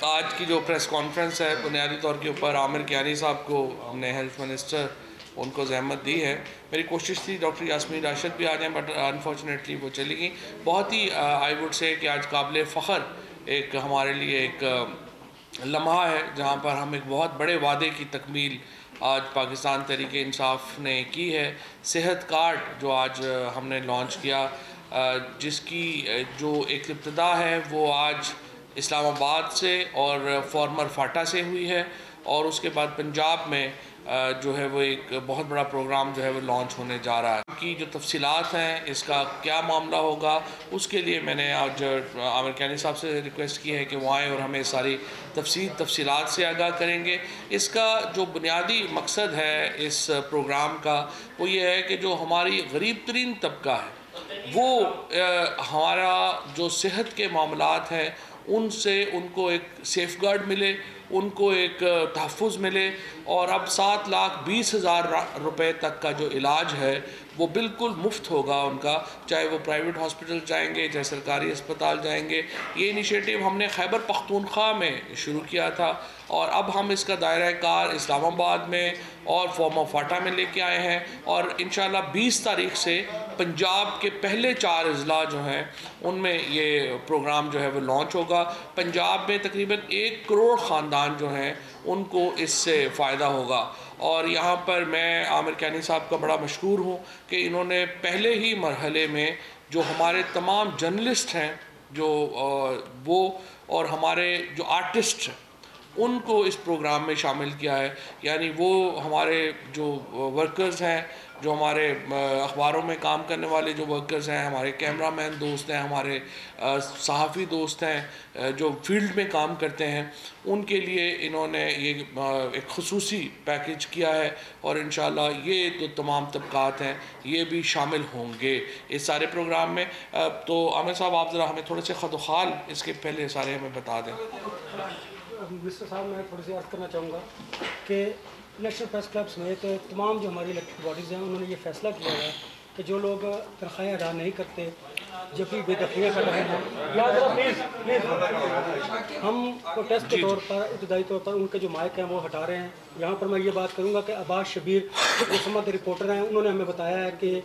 آج کی جو پریس کانفرنس ہے بنیادی طور کے اوپر عامر کیانی صاحب کو ہم نے ہیلتھ منسٹر ان کو زحمت دی ہے. میری کوشش تھی ڈاکٹر یاسمین راشد بھی آ جائیں بٹ انفارچونیٹلی وہ چلی گئیں. بہت ہی آئی وڈ سے کہ آج قابل فخر ایک ہمارے لیے ایک لمحہ ہے جہاں پر ہم ایک بہت بڑے وعدے کی تکمیل آج پاکستان تحریک انصاف نے کی ہے. صحت کارڈ جو آج ہم نے لانچ کیا جس کی جو ایک ابتدا ہے وہ آج اسلام آباد سے اور فارمر فاٹا سے ہوئی ہے اور اس کے بعد پنجاب میں جو ہے وہ ایک بہت بڑا پروگرام جو ہے وہ لانچ ہونے جا رہا ہے. کی جو تفصیلات ہیں اس کا کیا معاملہ ہوگا اس کے لیے میں نے آج عامر کیانی صاحب سے ریکویسٹ کی ہے کہ وہ آئیں اور ہمیں ساری تفصیلات سے آگاہ کریں گے. اس کا جو بنیادی مقصد ہے اس پروگرام کا وہ یہ ہے کہ جو ہماری غریب ترین طبقہ ہے وہ ہمارا جو صحت کے معاملات ہیں ان سے ان کو ایک سیف گارڈ ملے, ان کو ایک تحفظ ملے اور اب 7,20,000 روپے تک کا جو علاج ہے وہ بالکل مفت ہوگا ان کا, چاہے وہ پرائیویٹ ہاسپٹل جائیں گے چاہے سرکاری اسپتال جائیں گے. یہ انیشیٹو ہم نے خیبر پختونخوا میں شروع کیا تھا اور اب ہم اس کا دائرہ کار اسلام آباد میں اور فارمر فاٹا میں لے کے آئے ہیں اور انشاءاللہ 20 تاریخ سے پنجاب کے پہلے 4 اضلاع جو ہیں ان میں یہ پروگرام جو ہے وہ لانچ ہوگا. پنجاب میں تقریباً 1 کروڑ خاندان جو ہیں ان کو اس سے فائدہ ہوگا اور یہاں پر میں عامر کیانی صاحب کا بڑا مشکور ہوں کہ انہوں نے پہلے ہی مرحلے میں جو ہمارے تمام جرنلسٹ ہیں جو وہ اور ہمارے جو آرٹسٹ ہیں ان کو اس پروگرام میں شامل کیا ہے. یعنی وہ ہمارے جو ورکرز ہیں جو ہمارے اخباروں میں کام کرنے والے جو ورکرز ہیں, ہمارے کیمرہ مین دوست ہیں, ہمارے صحافی دوست ہیں جو فیلڈ میں کام کرتے ہیں, ان کے لیے انہوں نے یہ ایک خصوصی پیکیج کیا ہے اور انشاءاللہ یہ جو تمام طبقات ہیں یہ بھی شامل ہوں گے اس سارے پروگرام میں. تو عامر صاحب آپ ذرا ہمیں تھوڑے سے خد و خال اس کے پہلے سارے ہمیں بتا دیں. منسٹر صاحب میں تھوڑی سی عرض کرنا چاہوں گا کہ نیشنل پریس کلب سمیت تمام جو ہماری الیکٹڈ باڈیز ہیں انہوں نے یہ فیصلہ کیا ہے کہ جو لوگ تنخواہیں ادا نہیں کرتے جب بھی بے دخلیاں کر رہے ہیں پلیز ہم پروٹیسٹ کے طور پر ابتدائی طور پر ان کے جو مائک ہیں وہ ہٹا رہے ہیں. یہاں پر میں یہ بات کروں گا کہ عباس شبیر جو سمت رپورٹر ہیں انہوں نے ہمیں بتایا ہے کہ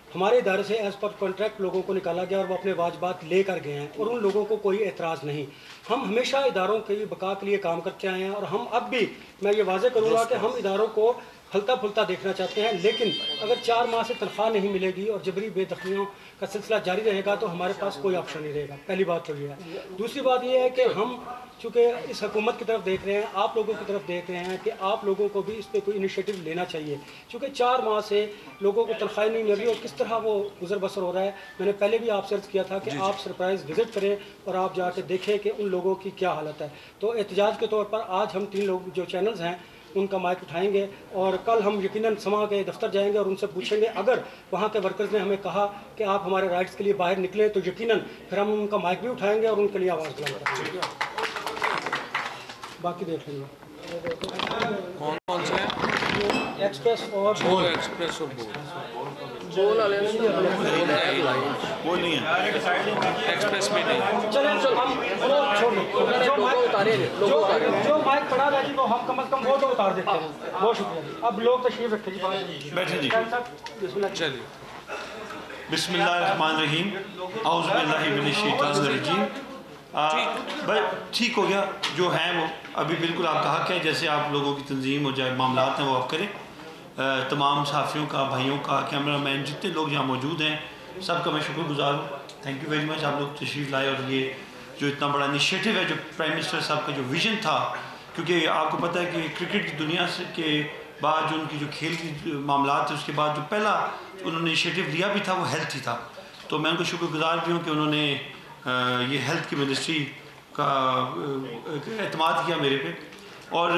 ہمارے ادارے سے ایز پر کانٹریکٹ لوگوں کو نکالا گیا اور وہ اپنے واجبات لے کر گئے ہیں اور ان لوگوں کو کوئی اعتراض نہیں. ہم ہمیشہ اداروں کی بقا کے لیے کام کرتے آئے ہیں اور ہم اب بھی میں یہ واضح کروں گا کہ ہم اداروں کو پھلتا پھلتا دیکھنا چاہتے ہیں, لیکن اگر 4 ماہ سے تنخواہ نہیں ملے گی اور جبری بے دخلیوں کا سلسلہ جاری رہے گا تو ہمارے پاس کوئی آپشن نہیں رہے گا. پہلی بات تو یہ ہے. دوسری بات یہ ہے کہ ہم چونکہ اس حکومت کی طرف دیکھ رہے ہیں, آپ لوگوں کی طرف دیکھ رہے ہیں کہ آپ لوگوں کو بھی اس پہ کوئی انیشیٹو لینا چاہیے چونکہ 4 ماہ سے لوگوں کو تنخواہ نہیں مل رہی اور کس طرح وہ گزر بسر ہو رہا ہے. میں نے پہلے بھی آپ سے عرض کیا تھا کہ آپ سرپرائز وزٹ کریں اور آپ جا کے دیکھیں کہ ان لوگوں کی کیا حالت ہے. تو احتجاج کے طور پر آج ہم 3 لوگ جو چینلز ہیں ان کا مائک اٹھائیں گے اور کل ہم یقیناً سما کے دفتر جائیں گے اور ان سے پوچھیں گے. اگر وہاں کے ورکرز نے ہمیں کہا کہ آپ ہمارے رائٹس کے لیے باہر نکلیں تو یقیناً پھر ہم ان کا مائک بھی اٹھائیں گے اور ان کے لیے آواز بلند کریں گے. باقی دیکھ لیں گے کون کون سے ایکسپریس اور ایکسپریس اور وہ نہیں ہے ایکسپریس میں نہیں. چلیں ہم وہ چھوڑ دیں جو مائک پڑا رہا جی وہ ہم کم از کم وہ تو اتار دیتے ہیں. بہت شکریہ جی. اب لوگ تشریف رکھیں جی, بیٹھے جی. چلیے بسم اللہ الرحمن الرحیم. اعوذ باللہ من الشیطان الرجیم. ٹھیک ہو گیا جو ہیں وہ ابھی بالکل آپ کا حق ہے جیسے آپ لوگوں کی تنظیم اور جو معاملات ہیں وہ آپ کریں. تمام صحافیوں کا, بھائیوں کا, کیمرہ مین جتنے لوگ یہاں موجود ہیں سب کا میں شکر گزار ہوں. تھینک یو ویری مچ آپ لوگ تشریف لائے اور یہ جو اتنا بڑا انیشیٹو ہے جو پرائم منسٹر صاحب کا جو ویژن تھا, کیونکہ آپ کو پتہ ہے کہ کرکٹ کی دنیا سے کے بعد جو ان کی جو کھیل کی معاملات ہیں اس کے بعد جو پہلا انہوں نے انیشیٹو لیا بھی تھا وہ ہیلتھ ہی تھا. تو میں ان کو شکر گزار بھی ہوں کہ انہوں نے یہ ہیلتھ کی منسٹری کا اعتماد کیا میرے پہ. اور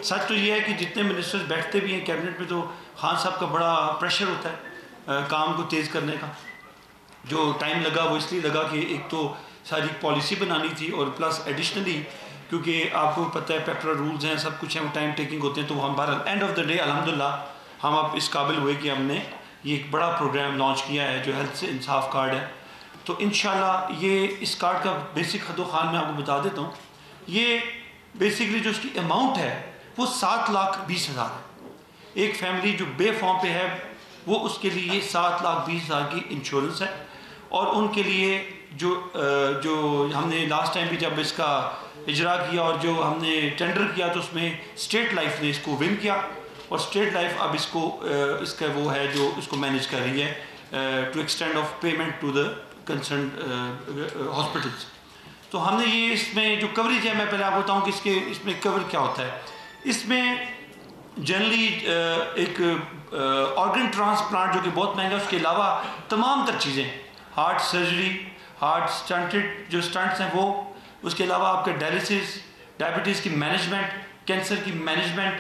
سچ تو یہ ہے کہ جتنے منسٹرز بیٹھتے بھی ہیں کیبنٹ میں تو خان صاحب کا بڑا پریشر ہوتا ہے کام کو تیز کرنے کا. جو ٹائم لگا وہ اس لیے لگا کہ ایک تو ساری پالیسی بنانی تھی اور پلس ایڈیشنلی کیونکہ آپ کو پتہ ہے پیپرل رولز ہیں سب کچھ ہیں وہ ٹائم ٹیکنگ ہوتے ہیں. تو ہم بہرحال اینڈ آف دا ڈے الحمدللہ ہم اب اس قابل ہوئے کہ ہم نے یہ ایک بڑا پروگرام لانچ کیا ہے جو ہیلتھ سے انصاف کارڈ ہے. تو انشاءاللہ یہ اس کارڈ کا بیسک خد و خال میں آپ کو بتا دیتا ہوں یہ بیسکلی جو اس کی اماؤنٹ ہے وہ 7,20,000 ہے. ایک فیملی جو بے فارم پہ ہے وہ اس کے لیے 7,20,000 کی انشورنس ہے. اور ان کے لیے جو ہم نے لاسٹ ٹائم بھی جب اس کا اجرا کیا اور جو ہم نے ٹینڈر کیا تو اس میں اسٹیٹ لائف نے اس کو ون کیا, اور اسٹیٹ لائف اب اس کا وہ ہے جو اس کو مینیج کر رہی ہے to extend of payment to the concerned hospitals. تو ہم نے یہ اس میں جو کوریج ہے, میں پہلے آپ بتاؤں کہ اس میں کور کیا ہوتا ہے. اس میں جنرلی ایک آرگن ٹرانسپلانٹ جو کہ بہت مہنگا, اس کے علاوہ تمام تر چیزیں, ہارٹ سرجری, ہارٹ اسٹنٹڈ جو اسٹنٹس ہیں وہ, اس کے علاوہ آپ کا ڈائلسس, ڈائبٹیز کی مینجمنٹ, کینسر کی مینجمنٹ,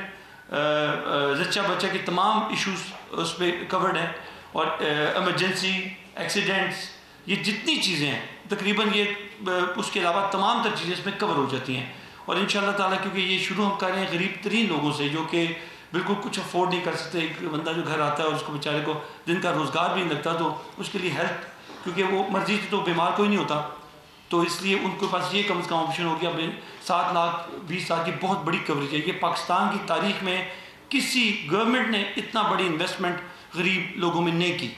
زچہ بچہ کے تمام ایشوز اس پہ کورڈ ہیں, اور ایمرجنسی, ایکسیڈنٹس, یہ جتنی چیزیں ہیں تقریباً یہ اس کے علاوہ تمام تر چیزیں اس میں کور ہو جاتی ہیں. اور ان شاء اللہ تعالیٰ کیونکہ یہ شروع ہم کر رہے ہیں غریب ترین لوگوں سے جو کہ بالکل کچھ افورڈ نہیں کر سکتے. ایک بندہ جو گھر آتا ہے اور اس کو بیچارے کو جن کا روزگار بھی نہیں لگتا, تو اس کے لیے ہیلتھ, کیونکہ وہ مرضی سے تو بیمار کوئی نہیں ہوتا, تو اس لیے ان کے پاس یہ کم از کم آپشن ہو گیا. 7,20,000 کی بہت بڑی کوریج ہے. یہ پاکستان کی تاریخ میں کسی گورنمنٹ نے اتنا بڑی انویسٹمنٹ غریب لوگوں میں نہیں کی.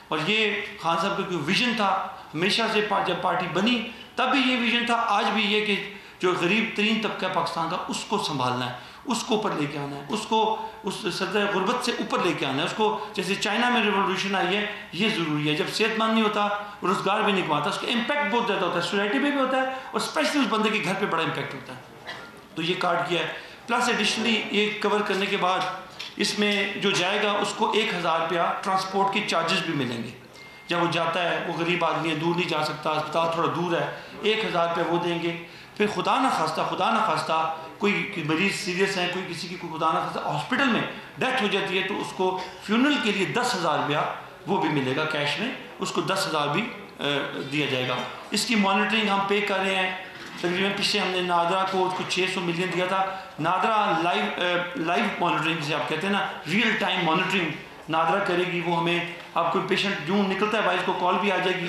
اور یہ خان صاحب کا کوئی ویژن تھا ہمیشہ سے, جب پارٹی بنی تب بھی یہ ویژن تھا, آج بھی یہ کہ جو غریب ترین طبقہ پاکستان کا اس کو سنبھالنا ہے, اس کو اوپر لے کے آنا ہے, اس کو اس سطح غربت سے اوپر لے کے آنا ہے. اس کو جیسے چائنا میں ریولوشن آئی ہے, یہ ضروری ہے. جب صحت مند نہیں ہوتا, روزگار بھی نہیں کماتا, اس کا امپیکٹ بہت زیادہ ہوتا ہے, سوسائٹی میں بھی ہوتا ہے, اور اسپیشلی اس بندے کے گھر پہ بڑا امپیکٹ ہوتا ہے. تو یہ کارڈ کیا ہے. پلس ایڈیشنلی یہ کور کرنے کے بعد اس میں جو جائے گا اس کو 1,000 روپیہ ٹرانسپورٹ کے چارجز بھی ملیں گے. جب وہ جاتا ہے, وہ غریب آدمی ہے, دور نہیں جا سکتا, اسپتال تھوڑا دور ہے, 1,000 روپیہ وہ دیں گے. پھر خدا نہ خواستہ کوئی مریض سیریس ہے, کوئی کسی کی کوئی خدا نہ خواستہ ہاسپٹل میں ڈیتھ ہو جاتی ہے, تو اس کو فیونرل کے لیے 10,000 روپیہ وہ بھی ملے گا کیش میں, اس کو 10,000 بھی دیا جائے گا. اس کی مانیٹرنگ ہم پے کر رہے ہیں. تقریباً پیچھے ہم نے نادرا کو اس کو 600 ملین دیا تھا. نادرا لائیو مانیٹرنگ جسے آپ کہتے ہیں نا, ریئل ٹائم مانیٹرنگ نادرا کرے گی. وہ ہمیں آپ کوئی پیشنٹ جوں نکلتا ہے وائز کو کال بھی آ جائے گی,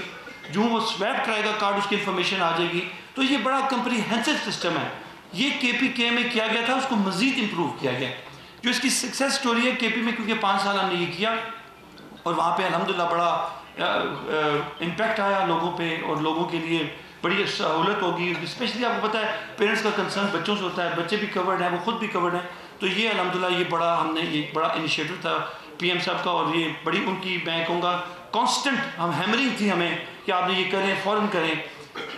جوں وہ سویپ کرائے گا کارڈ اس کی انفارمیشن آ جائے گی. تو یہ بڑا کمپریہنسو سسٹم ہے. یہ KPK میں کیا گیا تھا, اس کو مزید امپروو کیا گیا. جو اس کی سکسیس سٹوری ہے KP میں, کیونکہ 5 سال ہم نے یہ کیا اور وہاں پہ الحمدللہ بڑا امپیکٹ آیا لوگوں پہ, اور لوگوں کے لیے بڑی سہولت ہوگی. اسپیشلی آپ کو پتہ ہے پیرنٹس کا کنسرن بچوں سے ہوتا ہے, بچے بھی کورڈ ہیں, وہ خود بھی کورڈ ہیں. تو یہ الحمدللہ یہ بڑا ہم نے یہ بڑا انیشیٹو تھا PM صاحب کا, اور یہ بڑی ان کی میں کہوں گا کانسٹنٹ ہم ہیمرنگ تھی ہمیں کہ آپ نے یہ کریں, فوراً کریں.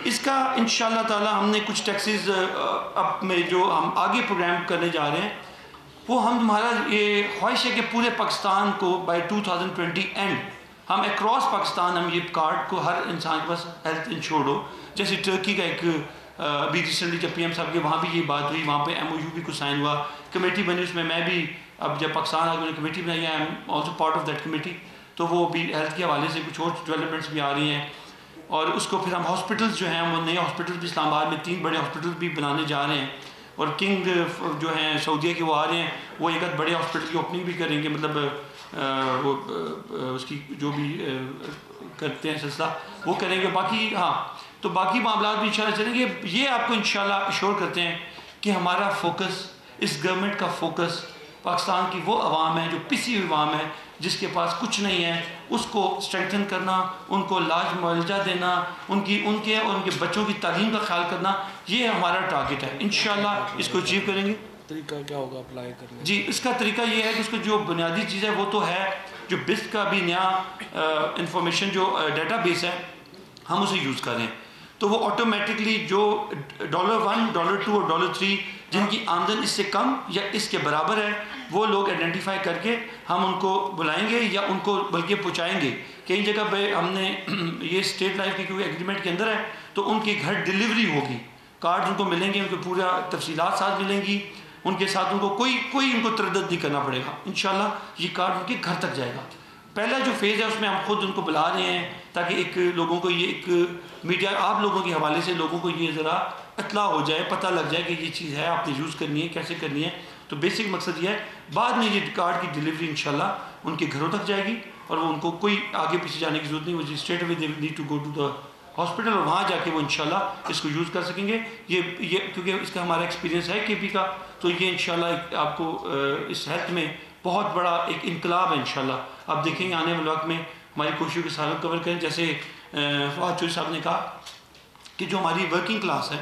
اس کا انشاءاللہ تعالی ہم نے کچھ ٹیکسیز اب میں جو ہم آگے پروگرام کرنے جا رہے ہیں, وہ ہمارا یہ خواہش ہے کہ پورے پاکستان کو بائی 2020 اینڈ ہم اکراس پاکستان ہم یہ کارڈ کو ہر انسان کے پاس ہیلتھ انشورڈ ہو. جیسے ٹرکی کا ایک ابھی ریسنٹلی جب PM صاحب کے وہاں بھی یہ بات ہوئی, وہاں پہ MOU بھی کچھ سائن ہوا, کمیٹی بنی, اس میں بھی اب جب پاکستان آ گئے کمیٹی بنائی ہے, I am also part of that committee. تو وہ بھی ہیلتھ کے حوالے سے کچھ اور ڈیولپمنٹس بھی آ رہی ہیں. اور اس کو پھر ہم ہاسپٹلس جو ہیں وہ نئے ہاسپٹلس بھی اسلام آباد میں 3 بڑے ہاسپٹلس بھی بنانے جا رہے ہیں. اور کنگ جو ہیں سعودیہ کے وہ آ رہے ہیں, وہ ایک بڑے ہاسپٹل کی اوپننگ بھی کریں گے. مطلب وہ اس کی جو بھی کرتے ہیں سلسلہ وہ کریں گے. باقی ہاں تو باقی معاملات بھی انشاءاللہ چلیں گے. یہ آپ کو انشاءاللہ ایشور کرتے ہیں کہ ہمارا فوکس, اس گورنمنٹ کا فوکس پاکستان کی وہ عوام ہے جو پسی ہوئی عوام ہے, جس کے پاس کچھ نہیں ہے, اس کو اسٹرینتھن کرنا, ان کو علاج معالجہ دینا, ان کے اور ان کے بچوں کی تعلیم کا خیال کرنا, یہ ہمارا ٹارگٹ ہے. انشاءاللہ اس کو اچیو کریں گے. طریقہ کیا ہوگا اپلائی کرنے؟ جی اس کا طریقہ یہ ہے کہ اس کو جو بنیادی چیز ہے وہ تو ہے جو BIST کا بھی نیا انفارمیشن جو ڈیٹا بیس ہے ہم اسے یوز کر رہے ہیں. تو وہ آٹومیٹکلی جو $1, $2 اور $3 جن کی آمدن اس سے کم یا اس کے برابر ہے, وہ لوگ آئیڈینٹیفائی کر کے ہم ان کو بلائیں گے یا ان کو بلکہ پہنچائیں گے. کئی جگہ پہ ہم نے یہ اسٹیٹ لائف کی کیونکہ ایگریمنٹ کے اندر ہے, تو ان کے گھر ڈیلیوری ہوگی, کارڈ ان کو ملیں گے, ان کو پورا تفصیلات ساتھ ملیں گی, ان کے ساتھ ان کو کوئی ان کو تردد نہیں کرنا پڑے گا. انشاءاللہ یہ کارڈ ان کے گھر تک جائے گا. پہلا جو فیز ہے اس میں ہم خود ان کو بلا رہے ہیں تاکہ ایک لوگوں کو یہ ایک میڈیا آپ لوگوں کے حوالے سے لوگوں کو یہ ذرا اطلاع ہو جائے, پتہ لگ جائے کہ یہ چیز ہے, آپ نے یوز کرنی ہے, کیسے کرنی ہے. تو بیسک مقصد یہ ہے. بعد میں یہ کارڈ کی ڈیلیوری انشاءاللہ ان کے گھروں تک جائے گی, اور وہ ان کو کوئی آگے پیچھے جانے کی ضرورت نہیں. وہ straight away they need to go to the hospital اور وہاں جا کے وہ انشاءاللہ اس کو یوز کر سکیں گے. یہ کیونکہ اس کا ہمارا ایکسپیرینس ہے کے پی کا, تو یہ انشاءاللہ آپ کو اس ہیلتھ میں بہت بڑا ایک انقلاب ہے انشاءاللہ. آپ دیکھیں گے آنے والے وقت میں ہماری کوششوں کے ساتھ کور کریں. جیسے فواد چوہدری صاحب نے کہا کہ جو ہماری ورکنگ کلاس ہے,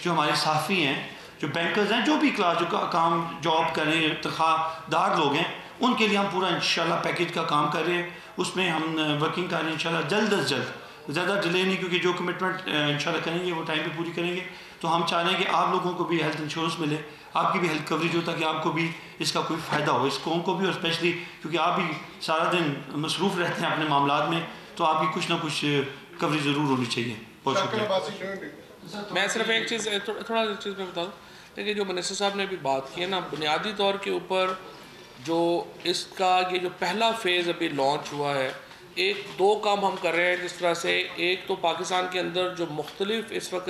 جو ہمارے صحافی ہیں, جو بینکرز ہیں, جو بھی کلاس جو کام جاب کریں, تنخواہ دار لوگ ہیں, ان کے لیے ہم پورا انشاءاللہ پیکیج کا کام کر رہے ہیں. اس میں ہم ورکنگ کر رہے ہیں انشاءاللہ جلد از جلد, زیادہ ڈیلے نہیں, کیونکہ جو کمٹمنٹ انشاءاللہ کریں گے وہ ٹائم پہ پوری کریں گے. تو ہم چاہ رہے ہیں کہ آپ لوگوں کو بھی ہیلتھ انشورنس ملے, آپ کی بھی ہیلتھ کوریج ہو, تاکہ آپ کو بھی اس کا کوئی فائدہ ہو, اس قوم کو بھی, اور اسپیشلی کیونکہ آپ بھی سارا دن مصروف رہتے ہیں اپنے معاملات میں, تو آپ کی کچھ نہ کچھ کوریج ضرور ہونی چاہیے. بہت شکریہ. میں صرف ایک چیز تھوڑا چیز میں بتا دوں, دیکھیے جو منسٹر صاحب نے ابھی بات کی ہے نا, بنیادی طور کے اوپر جو اس کا یہ جو پہلا فیز ابھی لانچ ہوا ہے, ایک دو کام ہم کر رہے ہیں جس طرح سے. ایک تو پاکستان کے اندر جو مختلف اس وقت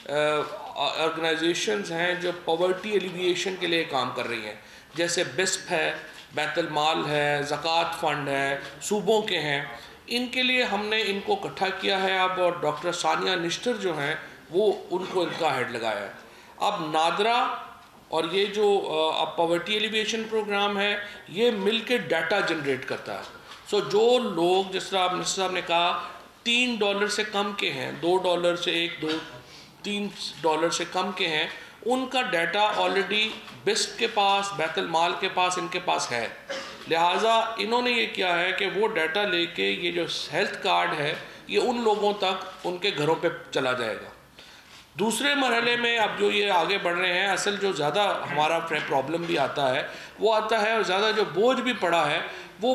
آرگنائزیشنز ہیں جو پاورٹی ایلیویشن کے لیے کام کر رہی ہیں, جیسے بسپ ہے, بیت المال ہے, زکوٰۃ فنڈ ہے, صوبوں کے ہیں, ان کے لیے ہم نے ان کو اکٹھا کیا ہے اب, اور ڈاکٹر ثانیہ نشتر جو ہیں وہ ان کو ان کا ہیڈ لگایا ہے. اب نادرا اور یہ جو اب پاورٹی ایلیویشن پروگرام ہے, یہ مل کے ڈیٹا جنریٹ کرتا ہے. سو جو لوگ جس طرح منسٹر صاحب نے کہا $3 سے کم کے ہیں, $2 سے $3 سے کم کے ہیں, ان کا ڈیٹا آلریڈی بسپ کے پاس, بیت المال کے پاس, ان کے پاس ہے. لہٰذا انہوں نے یہ کیا ہے کہ وہ ڈیٹا لے کے یہ جو ہیلتھ کارڈ ہے یہ ان لوگوں تک ان کے گھروں پہ چلا جائے گا. دوسرے مرحلے میں اب جو یہ آگے بڑھ رہے ہیں, اصل جو زیادہ ہمارا پرابلم بھی آتا ہے وہ آتا ہے, اور زیادہ جو بوجھ بھی پڑا ہے وہ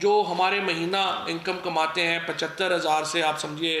جو ہمارے مہینہ انکم کماتے ہیں, 75,000 سے آپ سمجھیے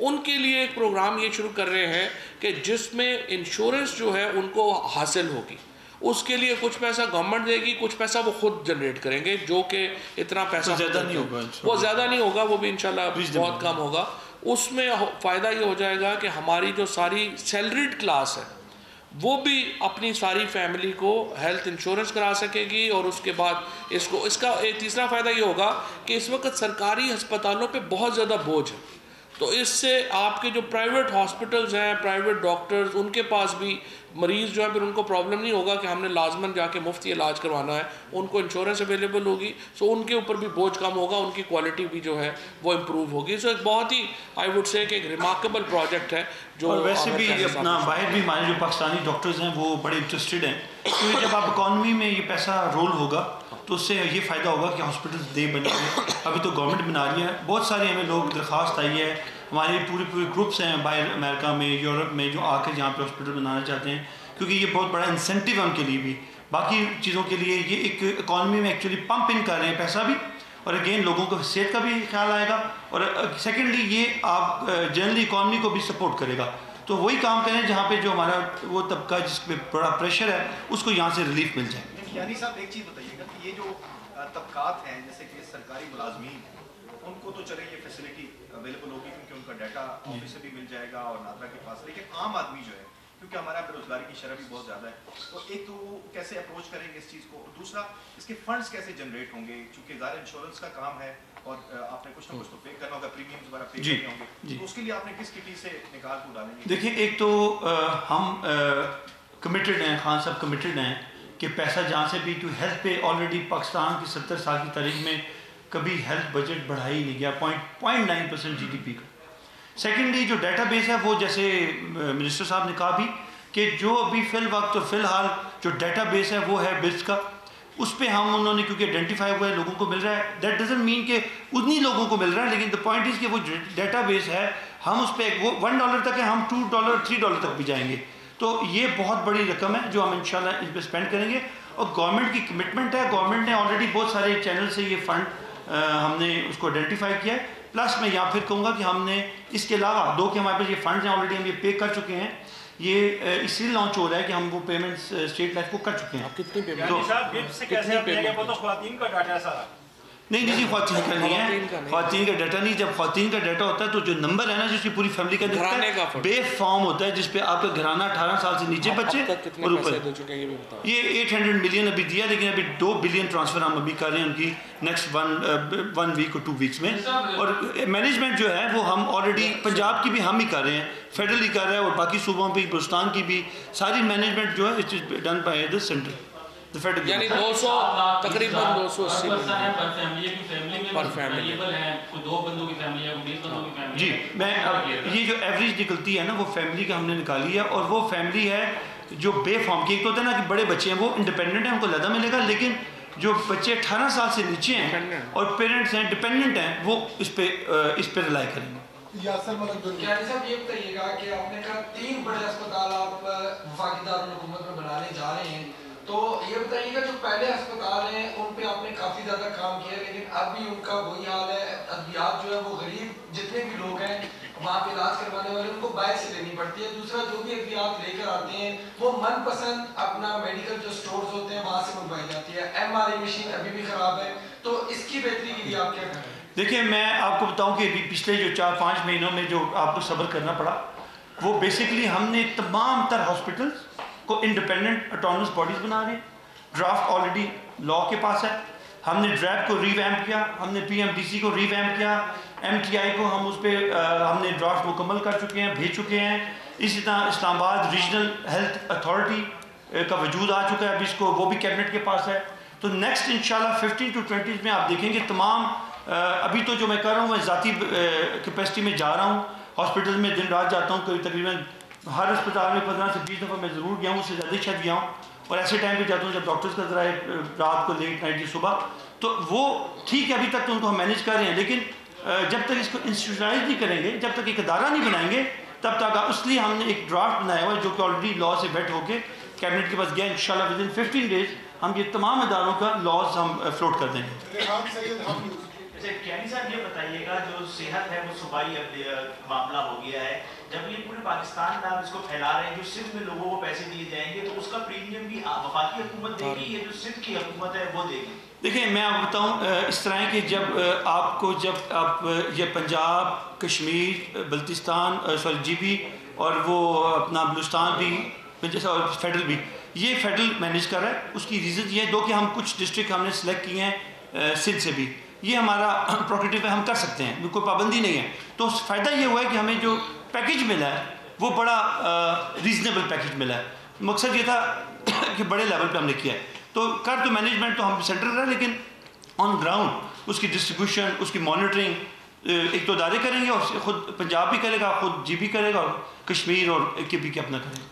ان کے لیے ایک پروگرام یہ شروع کر رہے ہیں کہ جس میں انشورنس جو ہے ان کو حاصل ہوگی. اس کے لیے کچھ پیسہ گورنمنٹ دے گی, کچھ پیسہ وہ خود جنریٹ کریں گے, جو کہ اتنا پیسہ زیادہ نہیں ہوگا, وہ زیادہ نہیں ہوگا, وہ بھی انشاءاللہ بہت کم ہوگا. اس میں فائدہ یہ ہو جائے گا کہ ہماری جو ساری سیلریڈ کلاس ہے وہ بھی اپنی ساری فیملی کو ہیلتھ انشورنس کرا سکے گی. اور اس کے بعد اس کا ایک تیسرا فائدہ یہ ہوگا کہ اس وقت سرکاری ہسپتالوں پہ بہت زیادہ بوجھ ہے, تو اس سے آپ کے جو پرائیویٹ ہاسپٹلز ہیں, پرائیویٹ ڈاکٹرز, ان کے پاس بھی مریض جو ہے پھر ان کو پرابلم نہیں ہوگا کہ ہم نے لازماً جا کے مفت علاج کروانا ہے, ان کو انشورنس اویلیبل ہوگی. سو ان کے اوپر بھی بوجھ کم ہوگا, ان کی کوالٹی بھی جو ہے وہ امپروو ہوگی. سو ایک بہت ہی آئی وڈ سے کہ ایک ریمارکیبل پروجیکٹ ہے جو. اور ویسے بھی اپنا باہر بھی ہمارے جو پاکستانی ڈاکٹرز ہیں وہ بڑے انٹرسٹڈ ہیں, کیونکہ جب آپ اکانومی میں یہ پیسہ رول ہوگا تو اس سے یہ فائدہ ہوگا کہ ہاسپٹلز دے بنے گے. ابھی تو گورنمنٹ بنا رہی ہے, بہت سارے ہمیں لوگ درخواست آئی ہے, ہمارے پورے گروپس ہیں باہر امریکہ میں, یورپ میں, جو آ کے جہاں پہ ہاسپٹل بنانا چاہتے ہیں, کیونکہ یہ بہت بڑا انسینٹیو ہے ان کے لیے بھی, باقی چیزوں کے لیے. یہ ایک اکانومی میں ایکچولی پمپ ان کر رہے ہیں پیسہ بھی, اور اگین لوگوں کو صحت کا بھی خیال آئے گا, اور سیکنڈلی یہ آپ جنرلی اکانومی کو بھی سپورٹ کرے گا. تو وہی کام کریں جہاں پہ جو ہمارا وہ طبقہ جس پہ بڑا پریشر ہے اس کو یہاں سے ریلیف مل جائے. یعنی صاحب ایک چیز بتائیے گا کہ یہ جو طبقات ہیں جیسے کہ سرکاری ملازمین, ان کو تو چلے یہ فیسلٹی اویلیبل ہوگی کیونکہ ان کا ڈیٹا آفس سے بھی مل جائے گا اور نادرا کے پاس, لیکن عام آدمی جو ہے کیونکہ ہمارا بے روزگاری کی شرح بھی بہت زیادہ ہے, تو ایک تو وہ کیسے اپروچ کریں گے اس چیز کو, اور دوسرا اس کے فنڈز کیسے جنریٹ ہوں گے, چونکہ ظاہر انشورنس کا کام ہے اور آپ نے کچھ نہ کچھ تو پے کرنا ہوگا, پریمیمز وغیرہ پے کرنے ہوں گے, تو اس کے لیے آپ نے کس کٹی سے نکال کو ڈالیں گے؟ دیکھیں, ایک تو ہم کمیٹڈ ہیں, خان صاحب کمیٹڈ ہیں کہ پیسہ جہاں سے بھی, کیونکہ ہیلتھ پہ آلریڈی پاکستان کی 70 سال کی تاریخ میں کبھی ہیلتھ بجٹ بڑھا ہی نہیں گیا, 0.9% GDP کا. سیکنڈلی جو ڈیٹا بیس ہے وہ جیسے منسٹر صاحب نے کہا بھی کہ جو ابھی فی الوقت اور فی الحال جو ڈیٹا بیس ہے وہ ہے بسپ کا, اس پہ ہم انہوں نے کیونکہ آئیڈینٹیفائی ہوا ہے لوگوں کو مل رہا ہے. دیٹ ڈزنٹ مین کہ اتنی لوگوں کو مل رہا ہے, لیکن دا پوائنٹ از کہ وہ ڈیٹا بیس ہے, ہم اس پہ وہ $1 تک ہے, ہم $2 $3 تک بھی جائیں گے. تو یہ بہت بڑی رقم ہے جو ہم انشاءاللہ اس پہ اسپینڈ کریں گے, اور گورنمنٹ کی کمٹمنٹ ہے. گورنمنٹ نے آلریڈی بہت سارے چینل سے یہ فنڈ ہم نے اس کو آئیڈینٹیفائی کیا ہے. پلس میں یہاں پھر کہوں گا کہ ہم نے اس کے علاوہ دو کہ ہمارے پاس یہ فنڈز ہیں آلریڈی, ہم یہ پے کر چکے ہیں. یہ اس لیے لانچ ہو رہا ہے کہ ہم وہ پیمنٹس اسٹیٹ لائف کو کر چکے ہیں. کتنی پیمنٹ صاحب سے کیسے آپ لیں گے, وہ تو خواتین کا ڈاٹا ہے سارا, نہیں جی خواتین کا نہیں ہے, خواتین کا ڈیٹا نہیں. جب خواتین کا ڈیٹا ہوتا ہے تو جو نمبر ہے نا جو اس کی پوری فیملی کا دکھتا ہے, بے فارم ہوتا ہے جس پہ آپ کا گھرانہ 18 سال سے نیچے بچے اور اوپر. یہ 800 ملین ابھی دیا, لیکن ابھی 2 بلین ٹرانسفر ہم ابھی کر رہے ہیں ان کی نیکسٹ 1 ویک اور 2 ویکس میں. اور مینجمنٹ جو ہے وہ ہم آلریڈی پنجاب کی بھی ہم ہی کر رہے ہیں, فیڈرل ہی کر رہے ہیں, اور باقی صوبوں پہ بلوچستان کی بھی ساری مینجمنٹ جو ہے it is done by the centre. یعنی 200 تقریباً 280 پر فیملی. جی میں یہ جو ایوریج نکلتی ہے نا وہ فیملی کا ہم نے نکالی ہے, اور وہ فیملی ہے جو بے فارم کی. ایک تو ہوتا ہے نا کہ بڑے بچے ہیں وہ انڈیپینڈنٹ ہیں, ان کو علیحدہ ملے گا, لیکن جو بچے 18 سال سے نیچے ہیں اور پیرنٹس ہیں ڈیپینڈنٹ ہیں وہ اس پہ ریلائی کریں گے. کیانی صاحب یہ بتائیے گا کہ آپ نے کہا 3 بڑے اسپتال آپ وفاقی دارالحکومت میں بنانے جا رہے ہیں, تو یہ بتائیے گا جو پہلے اسپتال ہیں ان پہ آپ نے کافی زیادہ کام کیا ہے, لیکن اب بھی ان کا وہی حال ہے, ادویات جو ہے وہ غریب جتنے بھی لوگ ہیں وہاں پہ علاج کروانے والے ان کو باہر سے لینی پڑتی ہے. دوسرا جو بھی ادویات لے کر آتے ہیں وہ من پسند اپنا میڈیکل جو سٹورز ہوتے ہیں وہاں سے منگوائی جاتی ہے. MRI مشین ابھی بھی خراب ہے, تو اس کی بہتری کے لیے آپ کیا کریں؟ دیکھیں میں آپ کو بتاؤں کہ پچھلے جو 4-5 مہینوں میں جو آپ کو صبر کرنا پڑا وہ بیسکلی ہم نے تمام تر ہاسپٹلس کو انڈیپینڈنٹ اٹانومس باڈیز بنا رہے ہیں. ڈرافٹ آلریڈی لا کے پاس ہے, ہم نے ڈریپ کو ری ویمپ کیا, ہم نے PMDC کو ری ویمپ کیا, MTI کو ہم اس پہ ہم نے ڈرافٹ مکمل کر چکے ہیں, بھیج چکے ہیں. اسی طرح اسلام آباد ریجنل ہیلتھ اتھارٹی کا وجود آ چکا ہے ابھی, اس کو وہ بھی کیبنٹ کے پاس ہے. تو نیکسٹ انشاءاللہ 15 to 20 میں آپ دیکھیں گے تمام ابھی تو جو میں کر رہا ہوں میں ذاتی کیپیسٹی میں جا رہا ہوں, ہاسپٹل میں دن رات جاتا ہوں, تقریباً ہر اسپتال میں 15 سے 20 دفعہ میں ضرور گیا ہوں, اس سے زیادہ شاید گیا ہوں, اور ایسے ٹائم پہ جاتا ہوں جب ڈاکٹرز کا ذرا رات کو لیٹ نائٹ صبح. تو وہ ٹھیک ہے ابھی تک تو ان کو ہم مینیج کر رہے ہیں, لیکن جب تک اس کو انسٹیٹیوشنلائز نہیں کریں گے, جب تک ایک ادارہ نہیں بنائیں گے تب تک. اس لیے ہم نے ایک ڈرافٹ بنایا ہوا ہے جو کہ آلریڈی لا سے ویٹ ہو کے کیبنٹ کے پاس گیا. انشاءاللہ ود ان 15 days ہم یہ تمام اداروں کا لاز ہم فلوٹ کر دیں گے. کیانی صاحب یہ بتائیے گا جو صحت ہے وہ صوبائی معاملہ ہو گیا ہے, جب یہ پورے پاکستان میں آپ اس کو پھیلا رہے ہیں, جو سندھ میں لوگوں کو پیسے دیے جائیں گے تو اس کا پریمیم بھی وفاقی حکومت دے گی یا جو سندھ کی حکومت ہے وہ دے گی؟ دیکھیں میں آپ بتاؤں اس طرح ہے کہ جب آپ یہ پنجاب, کشمیر, بلتستان GB اور وہ اپنا بلوچستان بھی جیسا اور فیڈرل بھی, یہ فیڈرل مینیج کر رہا ہے. اس کی ریزن یہ ہے 2 کہ ہم کچھ ڈسٹرکٹ ہم نے سلیکٹ کیے ہیں سندھ سے بھی, یہ ہمارا پروگریٹو ہے, ہم کر سکتے ہیں, کوئی پابندی نہیں ہے. تو فائدہ یہ ہوا ہے کہ ہمیں جو پیکج ملا ہے وہ بڑا ریزنیبل پیکج ملا ہے. مقصد یہ تھا کہ بڑے لیول پہ ہم نے کیا ہے. تو کر تو مینجمنٹ تو ہم سینٹر کر رہے ہیں, لیکن آن گراؤنڈ اس کی ڈسٹریبیوشن, اس کی مانیٹرنگ ایک تو ادارے کریں گے, اور خود پنجاب بھی کرے گا, خود GB کرے گا, اور کشمیر اور KB کے اپنا کریں گے.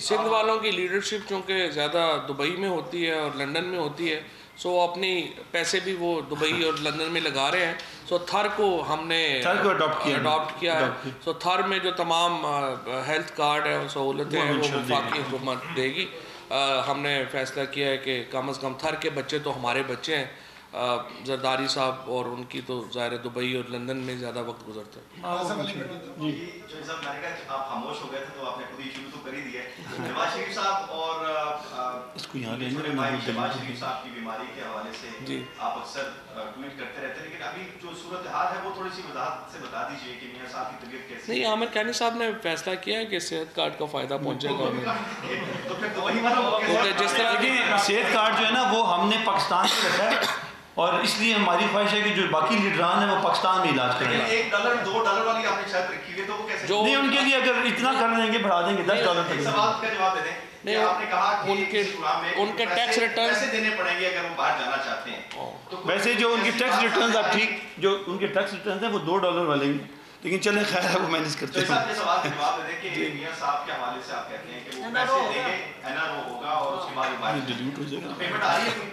سندھ والوں کی لیڈرشپ چونکہ زیادہ دبئی میں ہوتی ہے اور لنڈن میں ہوتی ہے, سو اپنی پیسے بھی وہ دبئی اور لندن میں لگا رہے ہیں. سو تھر کو ہم نے اڈاپٹ کیا ہے. سو تھر میں جو تمام ہیلتھ کارڈ ہے اور سہولتیں ہیں وہ وفاقی حکومت دے گی. ہم نے فیصلہ کیا ہے کہ کم از کم تھر کے بچے تو ہمارے بچے ہیں. زرداری صاحب اور ان کی تو ظاہر دبئی اور لندن میں زیادہ وقت گزرتا ہے. آپ خاموش ہو گئے تھے تو آپ نے خود ہی شروع تو کر ہی دیا ہے. نواز شریف صاحب اور شہباز شریف صاحب کی بیماری کے حوالے سے آپ اکثر ٹویٹ کرتے رہتے ہیں, لیکن ابھی جو صورتحال ہے وہ تھوڑی سی وضاحت سے بتا دیجیے کہ میاں صاحب کی طبیعت کیسی ہے؟ نہیں, عامر کیانی صاحب نے فیصلہ کیا ہے کہ صحت کارڈ کا فائدہ پہنچے گا انہیں. جس طرح کہ صحت کارڈ جو ہے نا وہ ہم نے پاکستان سے رکھا ہے, اور اس لیے ہماری خواہش ہے کہ جو باقی لیڈران ہیں وہ پاکستان میں علاج کریں. $1 $2 والی آپ نے شاید رکھی ہوئی, تو وہ کیسے نہیں, ان کے لیے اگر اتنا کر دیں گے بڑھا دیں گے $10 تک. سوال کا جواب دے دیں. نہیں, آپ نے کہا کہ ان کے ٹیکس ریٹرن پیسے دینے پڑیں گے اگر وہ باہر جانا چاہتے ہیں. ویسے جو ان کے ٹیکس ریٹرنز آپ ٹھیک, جو ان کے ٹیکس ریٹرنز ہیں وہ $2 والے ہیں, لیکن چلیں خیر ہے وہ مینیج کرتے ہیں. صاحب یہ سوال کا جواب دے دیں کہ میاں صاحب کے حوالے سے آپ کہتے ہیں کہ وہ پیسے دیں گے, NRO ہوگا اور اس کے بعد باہر ڈیلیٹ ہو جائے گا. پیمنٹ آ رہی ہے؟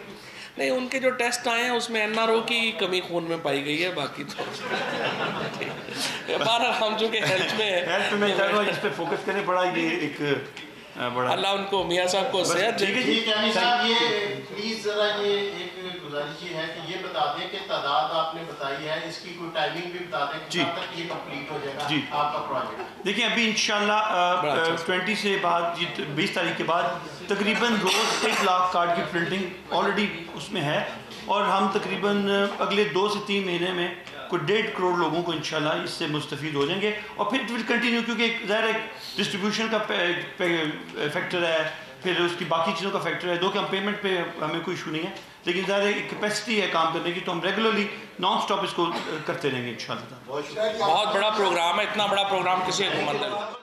نہیں, ان کے جو ٹیسٹ آئے ہیں اس میں NRO کی کمی خون میں پائی گئی ہے, باقی تو بارہ ہم چونکہ ہیلتھ میں چاہ رہا ہوں اس پہ فوکس کرنے پڑا. یہ ایک بڑا اللہ ان کو میاں صاحب کو صحت دے. کیانی صاحب یہ پلیز ذرا یہ ایک گزارش یہ ہے کہ یہ بتا دیں کہ تعداد آپ نے بتائی ہے, اس کی کوئی ٹائمنگ بھی بتا دیں کہ کب تک یہ کمپلیٹ ہو جائے گا آپ کا پروجیکٹ. دیکھیں ابھی انشاءاللہ 20 سے بعد 20 تاریخ کے بعد تقریباً روز 1 لاکھ کارڈ کی پرنٹنگ آلریڈی اس میں ہے, اور ہم تقریباً اگلے 2 سے 3 مہینے میں کوئی 1.5 کروڑ لوگوں کو انشاءاللہ اس سے مستفید ہو جائیں گے. اور پھر اٹ ول کنٹینیو, کیونکہ ظاہر ہے ڈسٹریبیوشن کا فیکٹر ہے, پھر اس کی باقی چیزوں کا فیکٹر ہے. دو کہ ہم پیمنٹ پہ ہمیں کوئی ایشو نہیں ہے, لیکن ظاہر ہے ایک کیپیسٹی ہے کام کرنے کی, تو ہم ریگولرلی نان سٹاپ اس کو کرتے رہیں گے انشاءاللہ. بہت بڑا پروگرام ہے, اتنا بڑا پروگرام کسی حکومت نے